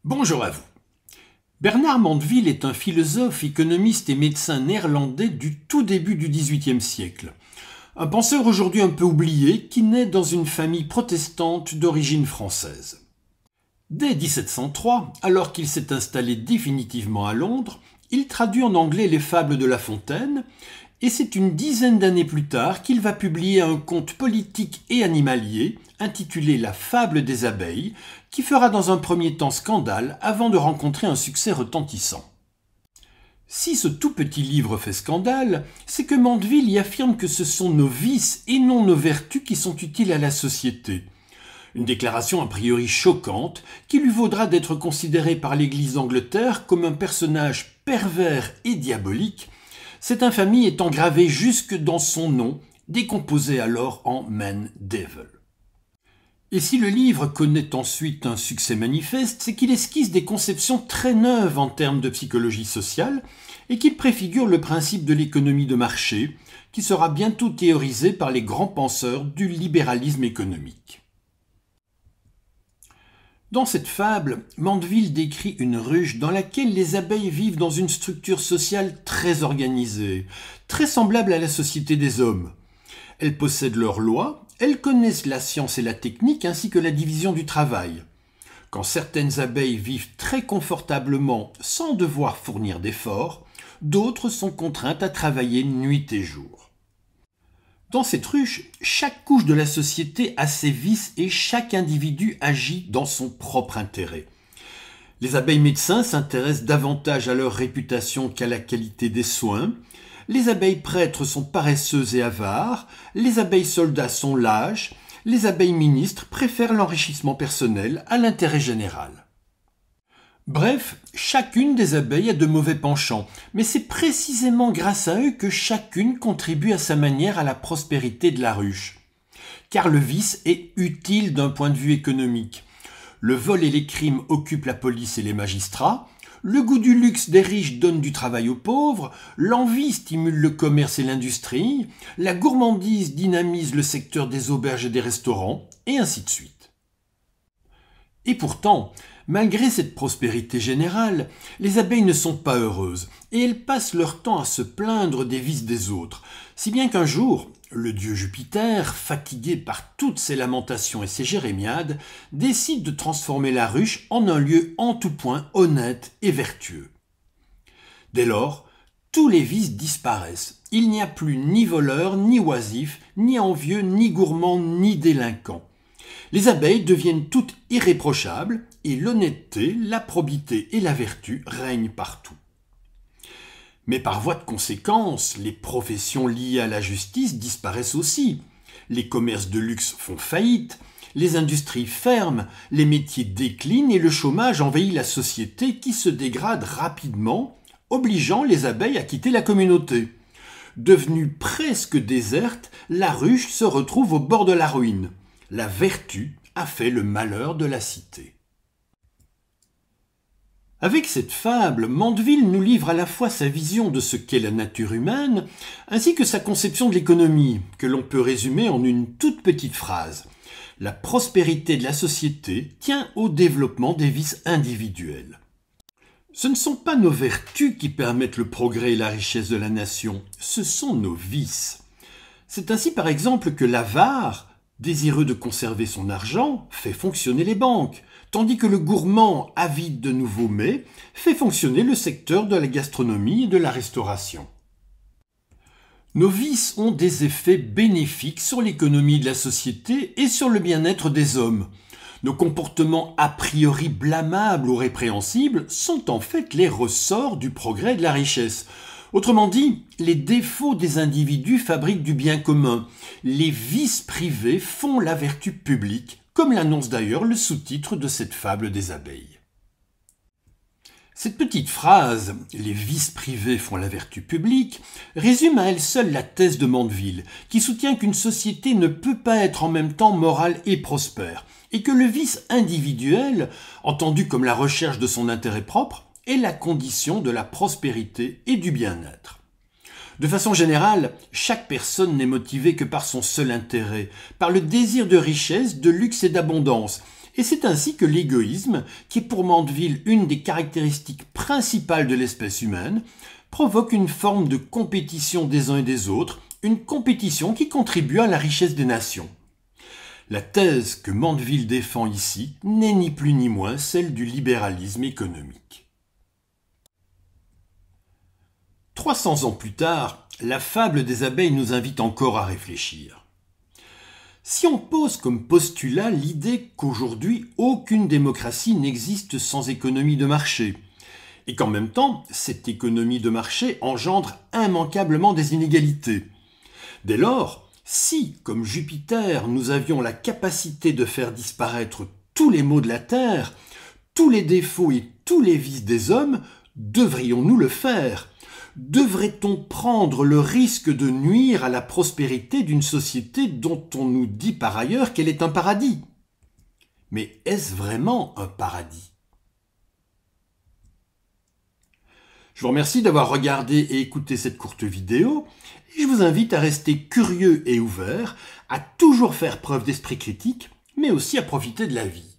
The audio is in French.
Bonjour à vous. Bernard Mandeville est un philosophe, économiste et médecin néerlandais du tout début du XVIIIe siècle. Un penseur aujourd'hui un peu oublié qui naît dans une famille protestante d'origine française. Dès 1703, alors qu'il s'est installé définitivement à Londres, il traduit en anglais les fables de La Fontaine, et c'est une dizaine d'années plus tard qu'il va publier un conte politique et animalier intitulé La fable des abeilles, qui fera dans un premier temps scandale avant de rencontrer un succès retentissant. Si ce tout petit livre fait scandale, c'est que Mandeville y affirme que ce sont nos vices et non nos vertus qui sont utiles à la société. Une déclaration a priori choquante qui lui vaudra d'être considéré par l'Église d'Angleterre comme un personnage pervers et diabolique, cette infamie étant gravée jusque dans son nom, décomposé alors en Man Devil. Et si le livre connaît ensuite un succès manifeste, c'est qu'il esquisse des conceptions très neuves en termes de psychologie sociale et qu'il préfigure le principe de l'économie de marché, qui sera bientôt théorisé par les grands penseurs du libéralisme économique. Dans cette fable, Mandeville décrit une ruche dans laquelle les abeilles vivent dans une structure sociale très organisée, très semblable à la société des hommes. Elles possèdent leurs lois, elles connaissent la science et la technique ainsi que la division du travail. Quand certaines abeilles vivent très confortablement sans devoir fournir d'efforts, d'autres sont contraintes à travailler nuit et jour. Dans cette ruche, chaque couche de la société a ses vices et chaque individu agit dans son propre intérêt. Les abeilles médecins s'intéressent davantage à leur réputation qu'à la qualité des soins. Les abeilles prêtres sont paresseuses et avares. Les abeilles soldats sont lâches. Les abeilles ministres préfèrent l'enrichissement personnel à l'intérêt général. Bref, chacune des abeilles a de mauvais penchants, mais c'est précisément grâce à eux que chacune contribue à sa manière à la prospérité de la ruche. Car le vice est utile d'un point de vue économique. Le vol et les crimes occupent la police et les magistrats, le goût du luxe des riches donne du travail aux pauvres, l'envie stimule le commerce et l'industrie, la gourmandise dynamise le secteur des auberges et des restaurants, et ainsi de suite. Et pourtant, malgré cette prospérité générale, les abeilles ne sont pas heureuses et elles passent leur temps à se plaindre des vices des autres, si bien qu'un jour, le dieu Jupiter, fatigué par toutes ses lamentations et ses jérémiades, décide de transformer la ruche en un lieu en tout point honnête et vertueux. Dès lors, tous les vices disparaissent. Il n'y a plus ni voleurs, ni oisifs, ni envieux, ni gourmands, ni délinquants. Les abeilles deviennent toutes irréprochables et l'honnêteté, la probité et la vertu règnent partout. Mais par voie de conséquence, les professions liées à la justice disparaissent aussi. Les commerces de luxe font faillite, les industries ferment, les métiers déclinent et le chômage envahit la société qui se dégrade rapidement, obligeant les abeilles à quitter la communauté. Devenue presque déserte, la ruche se retrouve au bord de la ruine. La vertu a fait le malheur de la cité. Avec cette fable, Mandeville nous livre à la fois sa vision de ce qu'est la nature humaine, ainsi que sa conception de l'économie, que l'on peut résumer en une toute petite phrase. La prospérité de la société tient au développement des vices individuels. Ce ne sont pas nos vertus qui permettent le progrès et la richesse de la nation, ce sont nos vices. C'est ainsi par exemple que l'avare, désireux de conserver son argent, fait fonctionner les banques, tandis que le gourmand, avide de nouveaux mets, fait fonctionner le secteur de la gastronomie et de la restauration. Nos vices ont des effets bénéfiques sur l'économie de la société et sur le bien-être des hommes. Nos comportements a priori blâmables ou répréhensibles sont en fait les ressorts du progrès et de la richesse. Autrement dit, les défauts des individus fabriquent du bien commun. Les vices privés font la vertu publique, comme l'annonce d'ailleurs le sous-titre de cette fable des abeilles. Cette petite phrase « les vices privés font la vertu publique » résume à elle seule la thèse de Mandeville, qui soutient qu'une société ne peut pas être en même temps morale et prospère, et que le vice individuel, entendu comme la recherche de son intérêt propre, est la condition de la prospérité et du bien-être. De façon générale, chaque personne n'est motivée que par son seul intérêt, par le désir de richesse, de luxe et d'abondance, Et c'est ainsi que l'égoïsme, qui est pour Mandeville une des caractéristiques principales de l'espèce humaine, provoque une forme de compétition des uns et des autres, une compétition qui contribue à la richesse des nations. La thèse que Mandeville défend ici n'est ni plus ni moins celle du libéralisme économique. 300 ans plus tard, la fable des abeilles nous invite encore à réfléchir. Si on pose comme postulat l'idée qu'aujourd'hui aucune démocratie n'existe sans économie de marché, et qu'en même temps, cette économie de marché engendre immanquablement des inégalités. Dès lors, si, comme Jupiter, nous avions la capacité de faire disparaître tous les maux de la Terre, tous les défauts et tous les vices des hommes, devrions-nous le faire ? Devrait-on prendre le risque de nuire à la prospérité d'une société dont on nous dit par ailleurs qu'elle est un paradis ? Mais est-ce vraiment un paradis ? Je vous remercie d'avoir regardé et écouté cette courte vidéo et je vous invite à rester curieux et ouvert, à toujours faire preuve d'esprit critique, mais aussi à profiter de la vie.